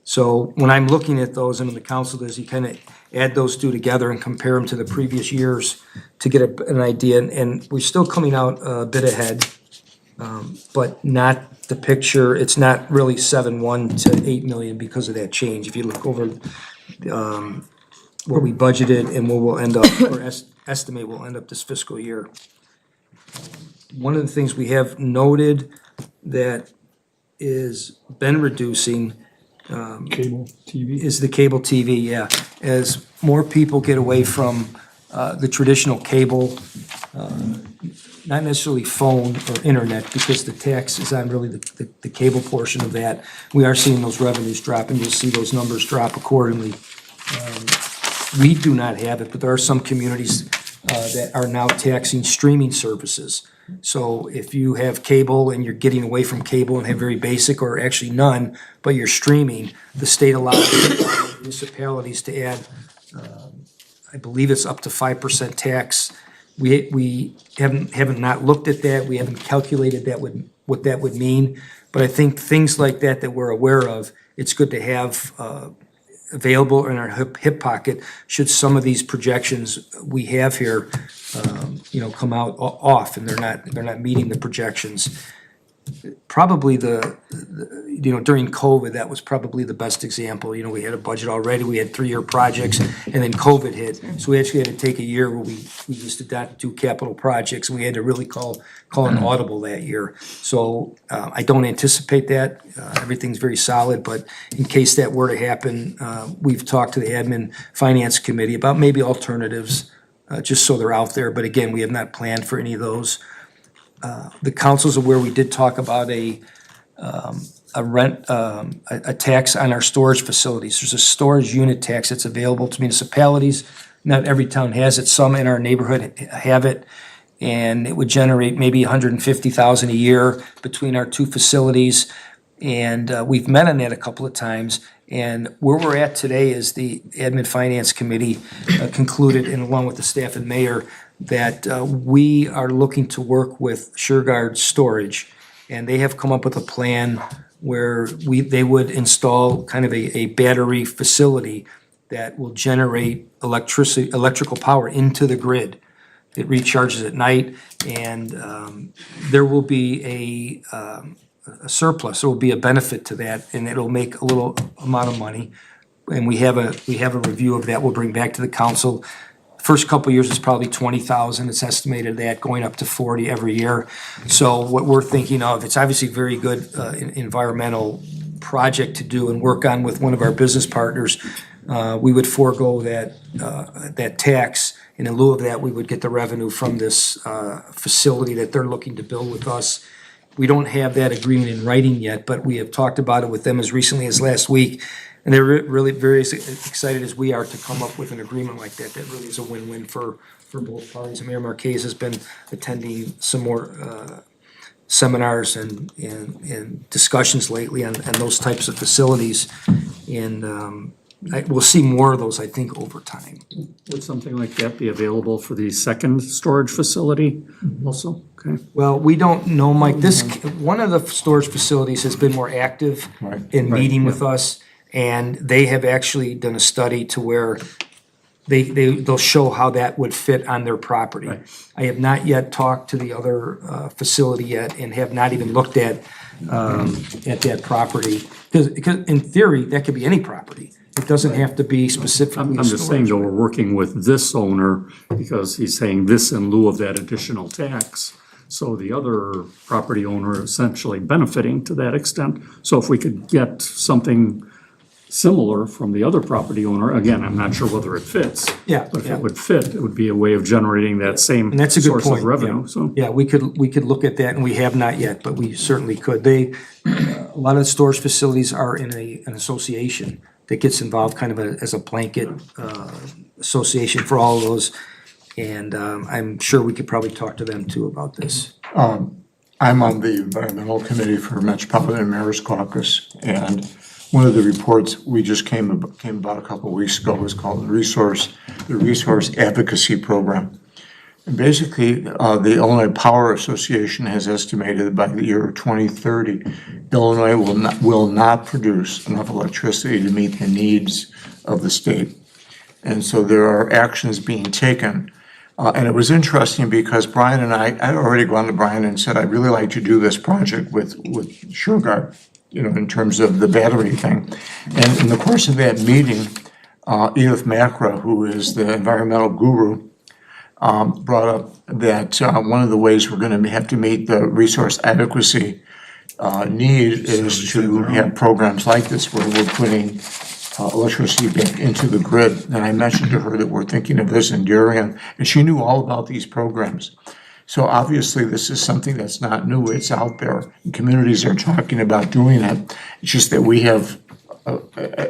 So when I'm looking at those, and when the council does, you kind of add those two together and compare them to the previous years to get an idea, and we're still coming out a bit ahead, but not the picture, it's not really 7.1 to 8 million because of that change. If you look over what we budgeted and where we'll end up, or estimate we'll end up this fiscal year. One of the things we have noted that is been reducing Cable TV. is the cable TV, yeah. As more people get away from the traditional cable, not necessarily phone or internet, because the tax is on really the cable portion of that, we are seeing those revenues drop, and you'll see those numbers drop accordingly. We do not have it, but there are some communities that are now taxing streaming services. So if you have cable and you're getting away from cable and have very basic or actually none, but you're streaming, the state allows municipalities to add, I believe it's up to 5% tax. We haven't not looked at that. We haven't calculated what that would mean. But I think things like that we're aware of, it's good to have available in our hip pocket should some of these projections we have here, come out off and they're not meeting the projections. Probably during COVID, that was probably the best example. We had a budget already, we had 3-year projects, and then COVID hit. So we actually had to take a year where we used to not do capital projects, and we had to really call an audible that year. So I don't anticipate that. Everything's very solid, but in case that were to happen, we've talked to the admin finance committee about maybe alternatives, just so they're out there. But again, we have not planned for any of those. The council's aware we did talk about a tax on our storage facilities. There's a storage unit tax that's available to municipalities. Not every town has it. Some in our neighborhood have it. And it would generate maybe $150,000 a year between our two facilities. And we've met on that a couple of times. And where we're at today is the admin finance committee concluded, and along with the staff and mayor, that we are looking to work with SureGuard Storage, and they have come up with a plan where they would install kind of a battery facility that will generate electrical power into the grid. It recharges at night, and there will be a surplus. There will be a benefit to that, and it'll make a little amount of money. And we have a review of that we'll bring back to the council. First couple of years is probably 20,000. It's estimated that going up to 40 every year. So what we're thinking of, it's obviously a very good environmental project to do and work on with one of our business partners. We would forego that tax, and in lieu of that, we would get the revenue from this facility that they're looking to build with us. We don't have that agreement in writing yet, but we have talked about it with them as recently as last week. And they're really very excited as we are to come up with an agreement like that. That really is a win-win for both parties. And Mayor Marquez has been attending some more seminars and discussions lately on those types of facilities. And we'll see more of those, I think, over time. Would something like that be available for the second storage facility also? Okay. Well, we don't know, Mike. One of the storage facilities has been more active in meeting with us. And they have actually done a study to where they'll show how that would fit on their property. Right. I have not yet talked to the other facility yet and have not even looked at that property. Because in theory, that could be any property. It doesn't have to be specifically I'm just saying storage. though, we're working with this owner because he's saying this in lieu of that additional tax. So the other property owner essentially benefiting to that extent. So if we could get something similar from the other property owner, again, I'm not sure whether it fits. Yeah, But if yeah. it would fit, it would be a way of generating that same And that's a good source point. of revenue, yeah. so. Yeah, we could look at that, and we have not yet, but we certainly could. A lot of the storage facilities are in an association that gets involved kind of as a blanket association for all of those. And I'm sure we could probably talk to them too about this. I'm on the environmental committee for Metropolitan Mayor's Caucus, and one of the reports we just came about a couple of weeks ago was called the Resource Advocacy Program. And basically, the Illinois Power Association has estimated that by the year 2030, Illinois will not produce enough electricity to meet the needs of the state. And so there are actions being taken. And it was interesting because Brian and I had already gone to Brian and said, I'd really like to do this project with Sureguard, in terms of the battery thing. And in the course of that meeting, Edith Macra, who is the environmental guru, brought up that one of the ways we're going to have to meet the resource adequacy need is to have programs like this where we're putting electricity back into the grid. And I mentioned to her that we're thinking of this in Darien, and she knew all about these programs. So obviously, this is something that's not new, it's out there. And communities are talking about doing it. It's just that we have an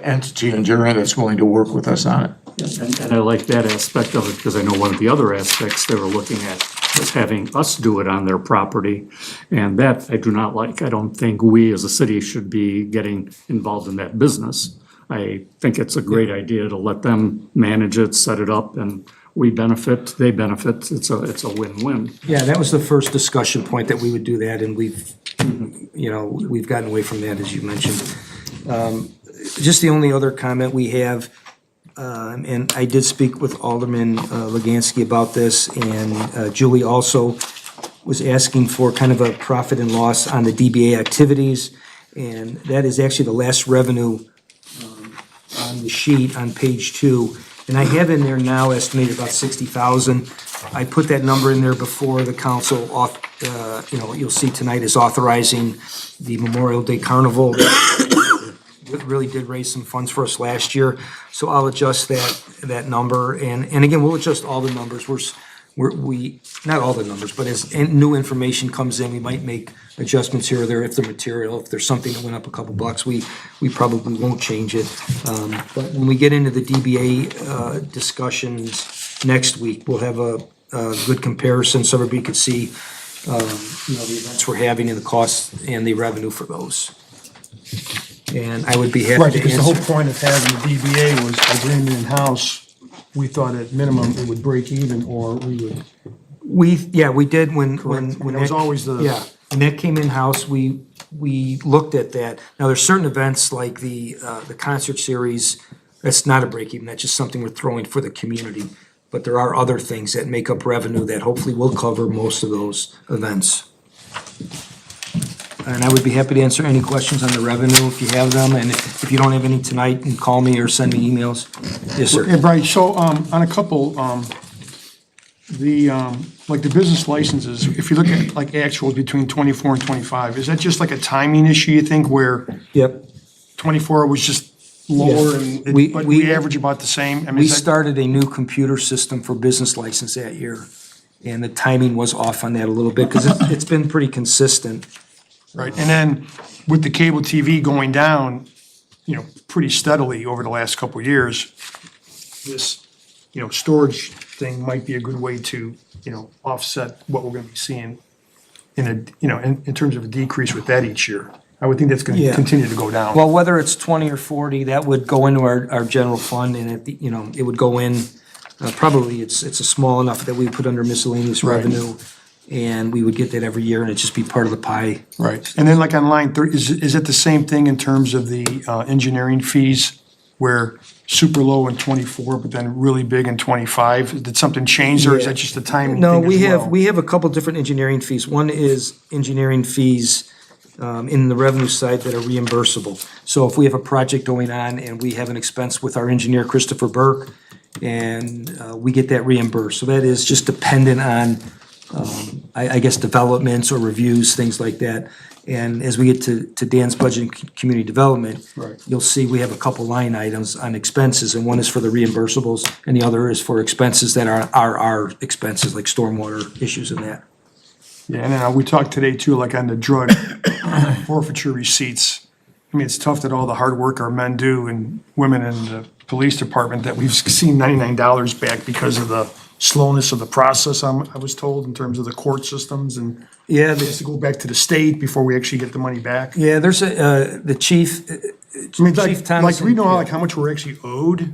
entity in Darien that's willing to work with us on it. And I like that aspect of it because I know one of the other aspects they were looking at was having us do it on their property. And that I do not like. I don't think we as a city should be getting involved in that business. I think it's a great idea to let them manage it, set it up, and we benefit, they benefit. It's a win-win. Yeah, that was the first discussion point that we would do that, and we've gotten away from that, as you mentioned. Just the only other comment we have, and I did speak with Alderman Legansky about this, and Julie also was asking for kind of a profit and loss on the DBA activities, and that is actually the last revenue on the sheet on page 2. And I have in there now estimated about 60,000. I put that number in there before the council, what you'll see tonight is authorizing the Memorial Day Carnival. It really did raise some funds for us last year, so I'll adjust that number. And again, we'll adjust all the numbers. We not all the numbers, but as new information comes in, we might make adjustments here or there if there's something that went up a couple bucks, we probably won't change it. But when we get into the DBA discussions next week, we'll have a good comparison so everybody could see, the events we're having and the costs and the revenue for those. And I would be happy Right, to because the whole answer. point of having the DBA was by bringing it in-house, we thought at minimum it would break even, or we would. We did when That was always the. Yeah, when that came in-house, we looked at that. Now, there's certain events like the concert series, that's not a break even, that's just something we're throwing for the community. But there are other things that make up revenue that hopefully will cover most of those events. And I would be happy to answer any questions on the revenue if you have them, and if you don't have any tonight, you can call me or send me emails. Yes, sir. Hey, Brian, so, on a couple, like the business licenses, if you look at like actual between 24 and 25, is that just like a timing issue, you think, where Yep. 24 was just lower Yeah. and, but we average about the same? I mean, We is that- started a new computer system for business license that year, and the timing was off on that a little bit, because it's been pretty consistent. Right, and then with the cable TV going down, pretty steadily over the last couple of years, this, storage thing might be a good way to, offset what we're gonna be seeing in terms of a decrease with that each year. I would think that's gonna Yeah. continue to go down. Well, whether it's 20 or 40, that would go into our general fund, and it would go in, probably, it's a small enough that we would put under miscellaneous Right. revenue, and we would get that every year, and it'd just be part of the pie. Right, and then like on line 30, is it the same thing in terms of the engineering fees? Where super low in 24, but then really big in 25? Did something change, or is that just a timing No, thing as well? we have a couple different engineering fees. One is engineering fees in the revenue side that are reimbursable. So if we have a project going on and we have an expense with our engineer, Christopher Burke, and we get that reimbursed. So that is just dependent on, I guess, developments or reviews, things like that. And as we get to Dan's budget and community development, Right. you'll see we have a couple line items on expenses, and one is for the reimbursables, and the other is for expenses that are our expenses, like stormwater issues and that. Yeah, and then we talked today too, like on the drug forfeiture receipts. I mean, it's tough that all the hard work our men do and women in the police department, that we've seen $99 back because of the slowness of the process, I was told, in terms of the court systems, and Yeah, it has to go back to the state before we actually get the money back. yeah, there's the chief, I mean, Chief Thomas. do we know how much we're actually owed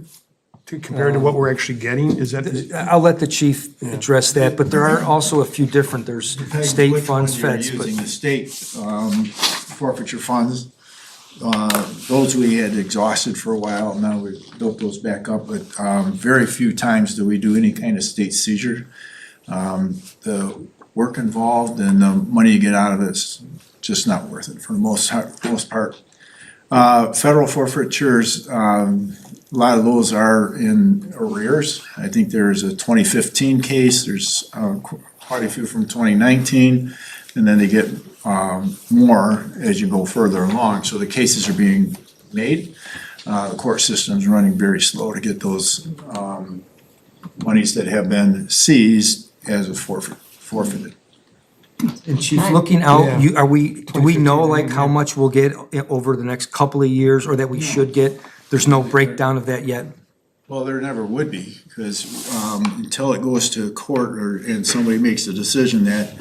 compared to what we're actually getting? Is that, I'll let the chief address that, but there are also a few different, there's state funds, feds, but. Using the state forfeiture funds, those we had exhausted for a while, now we've built those back up, but very few times do we do any kind of state seizure. The work involved and the money you get out of it's just not worth it for the most part. Federal forfeitures, a lot of those are in arrears. I think there's a 2015 case, there's quite a few from 2019, and then they get more as you go further along. So the cases are being made. The court system's running very slow to get those monies that have been seized as a forfeited. And chief, looking out, do we know like how much we'll get over the next couple of years, or that we should get? There's no breakdown of that yet? Well, there never would be, because until it goes to court and somebody makes a decision that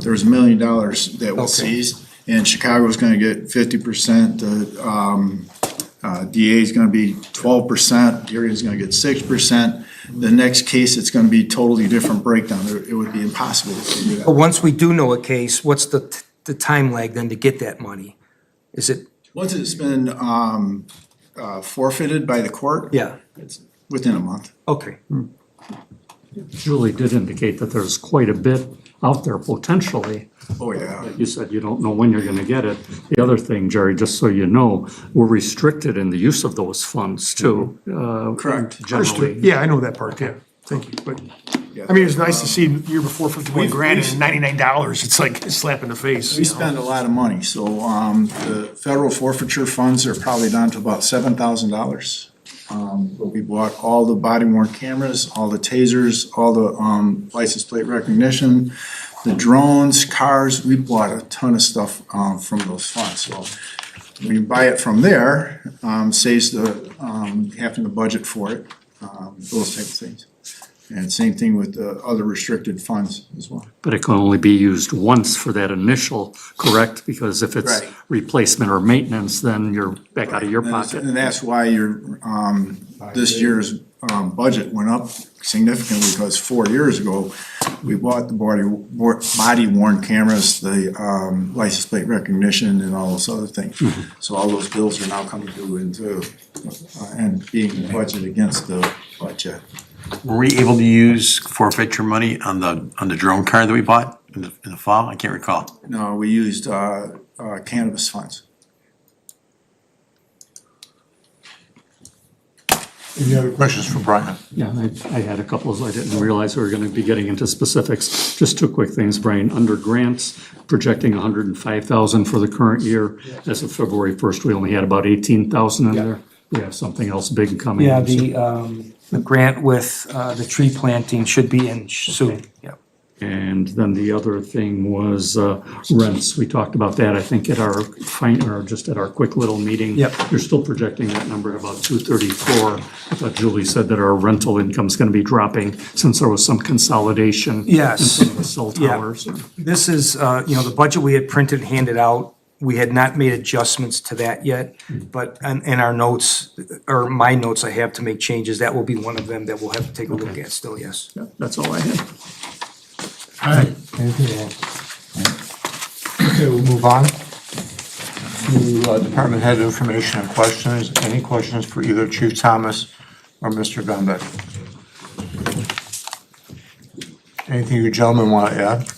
there's $1 million that was seized, and Chicago's gonna get 50%, the DA is gonna be 12%, Darien's gonna get 6%. The next case, it's gonna be totally different breakdown. It would be impossible to figure But out. once we do know a case, what's the time lag then to get that money? Is it, Once it's been forfeited by the court, yeah, it's within a month. okay. Julie did indicate that there's quite a bit out there potentially. Oh, yeah. You said you don't know when you're gonna get it. The other thing, Jerry, just so you know, we're restricted in the use of those funds too. Correct. Generally. yeah, I know that part, yeah, thank you, but, I mean, it's nice to see the year before 51 grand and $99, it's like a slap in the face. We spend a lot of money, so the federal forfeiture funds are probably down to about $7,000. But we bought all the body worn cameras, all the tasers, all the license plate recognition, the drones, cars. We bought a ton of stuff from those funds. So when you buy it from there, saves the having to budget for it, those type of things. And same thing with the other restricted funds as well. But it can only be used once for that initial, correct? Because if it's Right. replacement or maintenance, then you're back out of your And pocket. And that's why your, this year's budget went up significantly, because 4 years ago, we bought the body worn cameras, the license plate recognition and all those other things. So all those bills are now coming due into, and being budgeted against the budget. Were we able to use forfeiture money on the drone car that we bought in the fall? I can't recall. No, we used cannabis funds. Any other questions for Brian? Yeah, I had a couple, I didn't realize we were gonna be getting into specifics. Just two quick things, Brian. Under grants, projecting 105,000 for the current year. As of February 1st, we only had about 18,000 in there. We have something else big coming. Yeah, the grant with the tree planting should be in soon, yeah. And then the other thing was rents. We talked about that, I think, at our just at our quick little meeting. Yep. You're still projecting that number at about 234. I thought Julie said that our rental income's gonna be dropping since there was some consolidation. Yes. In some of the cell Yeah. towers. This is, the budget we had printed and handed out, we had not made adjustments to that yet, but in our notes, or my notes, I have to make changes. That will be one of them that we'll have to take a look at still, yes. Yeah, that's all I had. All right, anything else? Okay, we'll move on to department head information and questions. Any questions for either Chief Thomas or Mr. Gumbel? Anything you gentlemen want to add?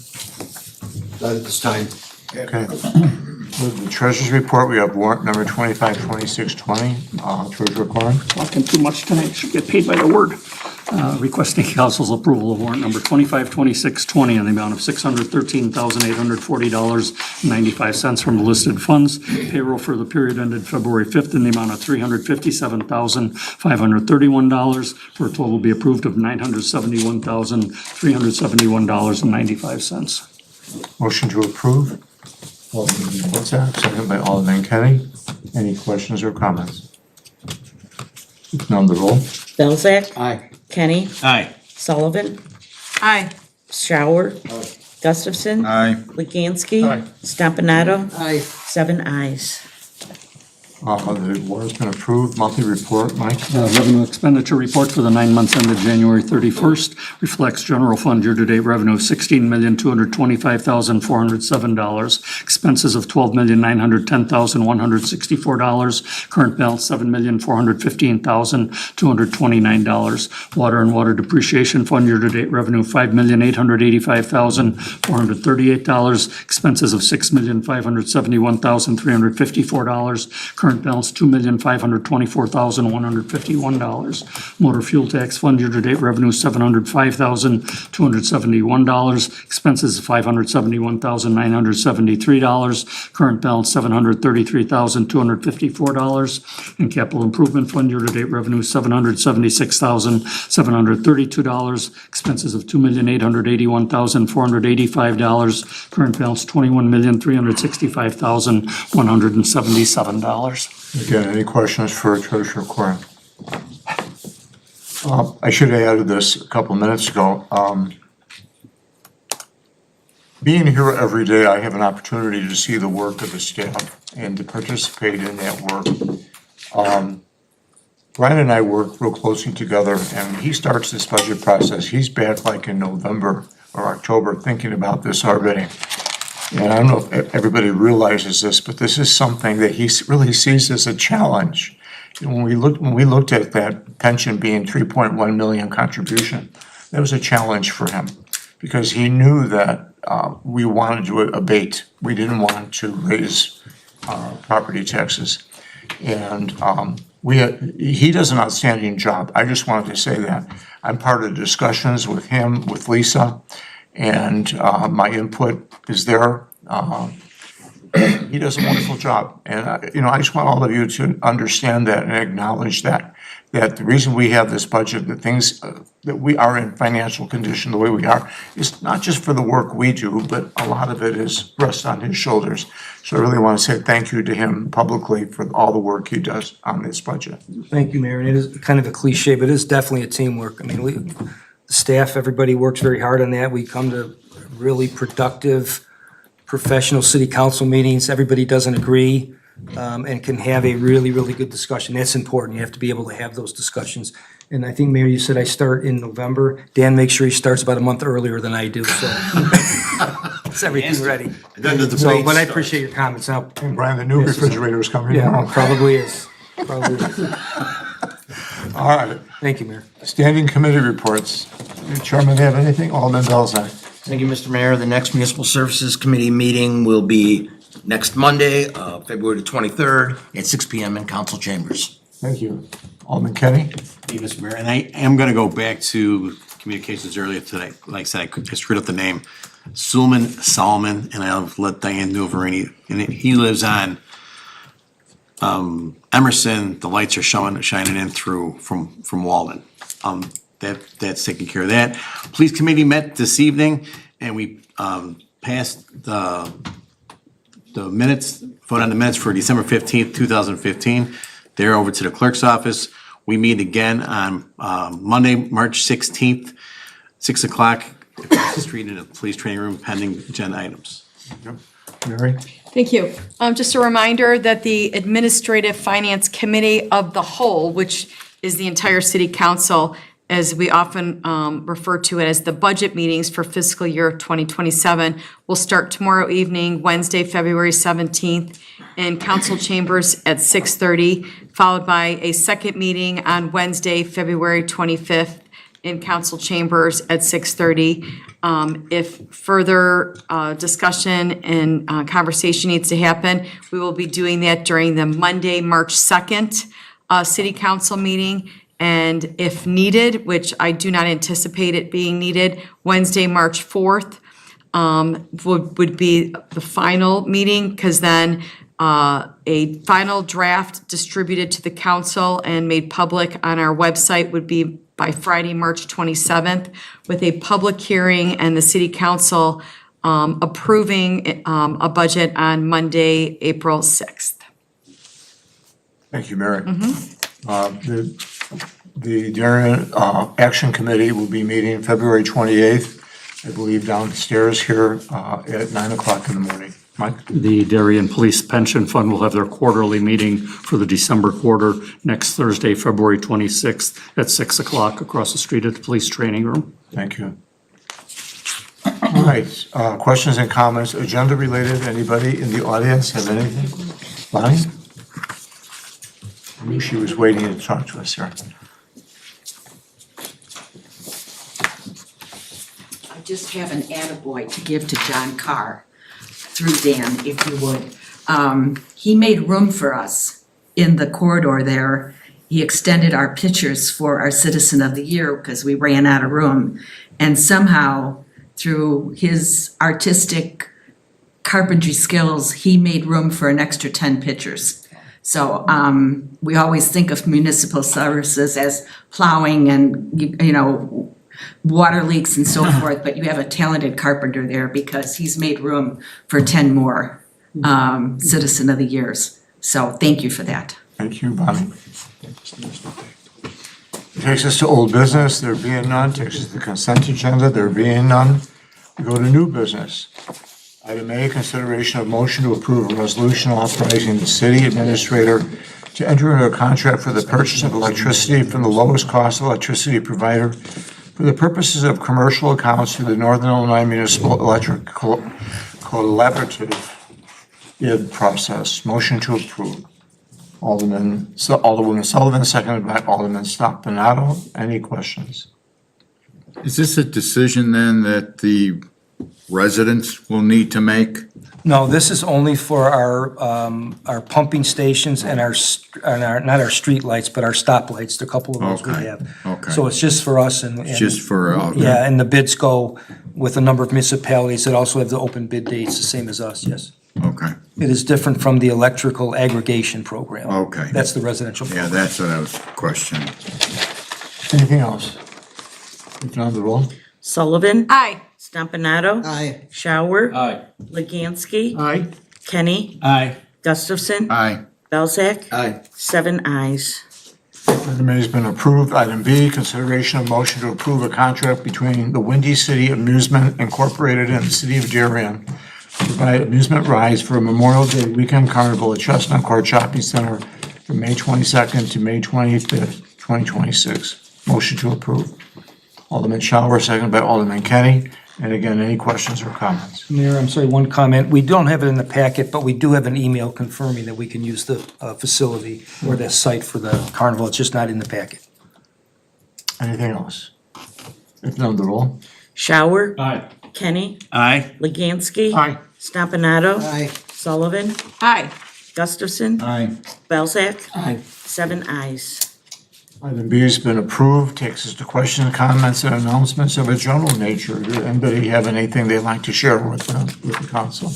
Not at this time. Okay. With the treasurer's report, we have warrant number 252620, treasurer Corn. Talking too much tonight, should get paid by the word. Requesting council's approval of warrant number 252620 in the amount of $613,840.95 from the listed funds. Payroll for the period ended February 5th in the amount of $357,531 for a total to be approved of $971,371.95. Motion to approve. Alderman Bozak, second by Alderman Kenny. Any questions or comments? If none, the roll. Belzak. Aye. Kenny. Aye. Sullivan. Aye. Shower. Gustafson. Aye. Leganski. Aye. Stompanato. Aye. 7 ayes. The warrant's been approved. Monthly report, Mike. Revenue expenditure report for the 9 months ended January 31st reflects general fund year-to-date revenue of $16,225,407, expenses of $12,910,164, current balance $7,415,229, water and water depreciation fund year-to-date revenue $5,885,438, expenses of $6,571,354, current balance $2,524,151. Motor fuel tax fund year-to-date revenue $705,271. Expenses $571,973. Current balance $733,254. And capital improvement fund year-to-date revenue $776,732. Expenses of $2,881,485. Current balance $21,365,177. Again, any questions for Treasurer Corn? I should have added this a couple of minutes ago. Being here every day, I have an opportunity to see the work of the staff and to participate in that work. Brian and I work real closely together, and he starts this budget process. He's back like in November or October thinking about this already. And I don't know if everybody realizes this, but this is something that he really sees as a challenge. When we looked at that pension being 3.1 million contribution, that was a challenge for him because he knew that we wanted to abate. We didn't want to raise property taxes. And he does an outstanding job. I just wanted to say that. I'm part of the discussions with him, with Lisa, and my input is there. He does a wonderful job. And, I just want all of you to understand that and acknowledge that the reason we have this budget, the things that we are in financial condition the way we are, is not just for the work we do, but a lot of it is rests on his shoulders. So I really want to say thank you to him publicly for all the work he does on this budget. Thank you, Mayor. And it is kind of a cliche, but it is definitely a teamwork. I mean, the staff, everybody works very hard on that. We come to really productive, professional city council meetings. Everybody doesn't agree and can have a really, really good discussion. That's important. You have to be able to have those discussions. And I think, Mayor, you said I start in November. Dan makes sure he starts about a month earlier than I do, so. It's everything ready. Then the So, debate but I starts. appreciate your comments now. And Brian, the new refrigerator is coming Yeah, tomorrow. probably is. Probably is. All right, Thank you, Mayor. standing committee reports. Chairman, have anything? Alderman Belzak. Thank you, Mr. Mayor. The next Municipal Services Committee meeting will be next Monday, February the 23rd at 6 PM in council chambers. Thank you. Alderman Kenny? Hey, Mr. Mayor, and I am gonna go back to communications earlier today. Like I said, I screwed up the name. Solomon, and I'll let Diane Noverini, and he lives on Emerson. The lights are shining in through from Walden. That's taking care of that. Police committee met this evening. and we passed the minutes, vote on the minutes for December 15th, 2015. They're over to the clerk's office. We meet again on Monday, March 16th, 6 o'clock, across the street in the police training room, pending agenda items. Mary? Thank you. Just a reminder that the Administrative Finance Committee of the Whole, which is the entire city council, as we often refer to it as the budget meetings for fiscal year 2027, will start tomorrow evening, Wednesday, February 17th, in council chambers at 6:30, followed by a second meeting on Wednesday, February 25th, in council chambers at 6:30. If further discussion and conversation needs to happen, we will be doing that during the Monday, March 2nd city council meeting. And if needed, which I do not anticipate it being needed, Wednesday, March 4th would be the final meeting, because then a final draft distributed to the council and made public on our website would be by Friday, March 27th, with a public hearing and the city council approving a budget on Monday, April 6th. Thank you, Mary. The Darien Action Committee will be meeting February 28th, I believe downstairs here at 9 o'clock in the morning. Mike? The Darien Police Pension Fund will have their quarterly meeting for the December quarter next Thursday, February 26th at 6 o'clock across the street at the police training room. Thank you. All right, questions and comments, agenda related, anybody in the audience have anything? Bonnie? I knew she was waiting to talk to us here. I just have an attaboy to give to John Carr through Dan, if you would. He made room for us in the corridor there. He extended our pictures for our Citizen of the Year because we ran out of room. And somehow, through his artistic carpentry skills, he made room for an extra 10 pictures. So we always think of municipal services as plowing and, you know, water leaks and so forth, but you have a talented carpenter there because he's made room for 10 more Citizen of the Years. So thank you for that. Thank you, Bonnie. Takes us to old business, there being none. Takes us to the consent agenda, there being none. We go to new business. Item A, consideration of motion to approve a resolution authorizing the city administrator to enter into a contract for the purchase of electricity from the lowest cost electricity provider for the purposes of commercial accounts through the Northern Illinois Municipal Electric Collaborative bid process. Motion to approve. Alderwoman Sullivan, seconded by Alderman Stompanato. Any questions? Is this a decision then that the residents will need to make? No, this is only for our pumping stations and not our street lights, but our stoplights, the couple of those we Okay, have. okay. So it's just for us and. Just for, Yeah, and the bids go with a number of municipalities that also have the open bid dates, the same as us, yes. okay, It is different from the electrical aggregation program. Okay. That's the residential yeah, program. that's what I was questioning. Anything else? If not, the roll. Sullivan. Aye. Stompanato. Aye. Shower. Aye. Legansky. Aye. Kenny. Aye. Gustafson. Aye. Belzak. Aye. 7 ayes. Item A has been approved. Item B, consideration of motion to approve a contract between the Windy City Amusement Incorporated and the City of Darien to provide amusement rides for a Memorial Day weekend carnival at Chestnut Court Shopping Center from May 22nd to May 25th, 2026. Motion to approve. Alderman Shower, seconded by Alderman Kenny. And again, any questions or comments? Mayor, I'm sorry, one comment. We don't have it in the packet, but we do have an email confirming that we can use the facility or the site for the carnival. It's just not in the packet. Anything else? If not, the roll. Shower. Aye. Kenny. Aye. Legansky. Aye. Stompanato. Aye. Sullivan. Aye. Gustafson. Aye. Belzak. Aye. 7 ayes. Item B has been approved. Takes us to questions, comments, and announcements of a general nature. Does anybody have anything they'd like to share with the council?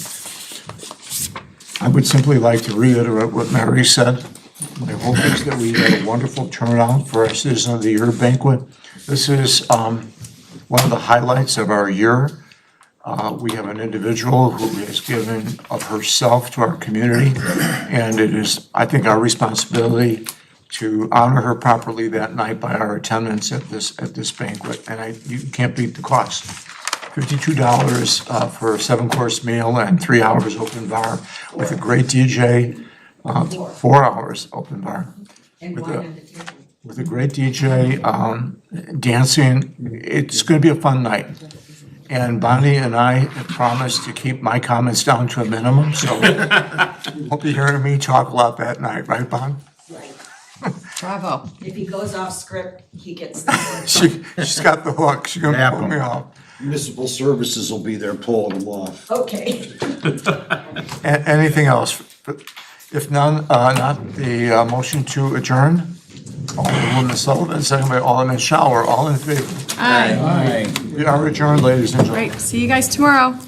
I would simply like to reiterate what Mary said. My hope is that we had a wonderful turnout for our Citizen of the Year banquet. This is one of the highlights of our year. We have an individual who has given of herself to our community, and it is, I think, our responsibility to honor her properly that night by our attendance at this banquet, and you can't beat the cost. $52 for a 7-course meal and 3 hours open bar with a great DJ, 4 hours open bar. With a great DJ, dancing. It's gonna be a fun night. And Bonnie and I have promised to keep my comments down to a minimum, so hope you're hearing me talk a lot that night, right, Bon? Bravo. If he goes off script, he gets the She's got the hook. She's gonna pull me off. Municipal services will be there pulling them off. Okay. Anything else? If none, not the motion to adjourn. Alderwoman Sullivan, second by Alderman Shower, all in favor. Aye. We are adjourned, ladies and gentlemen. Great. See you guys tomorrow.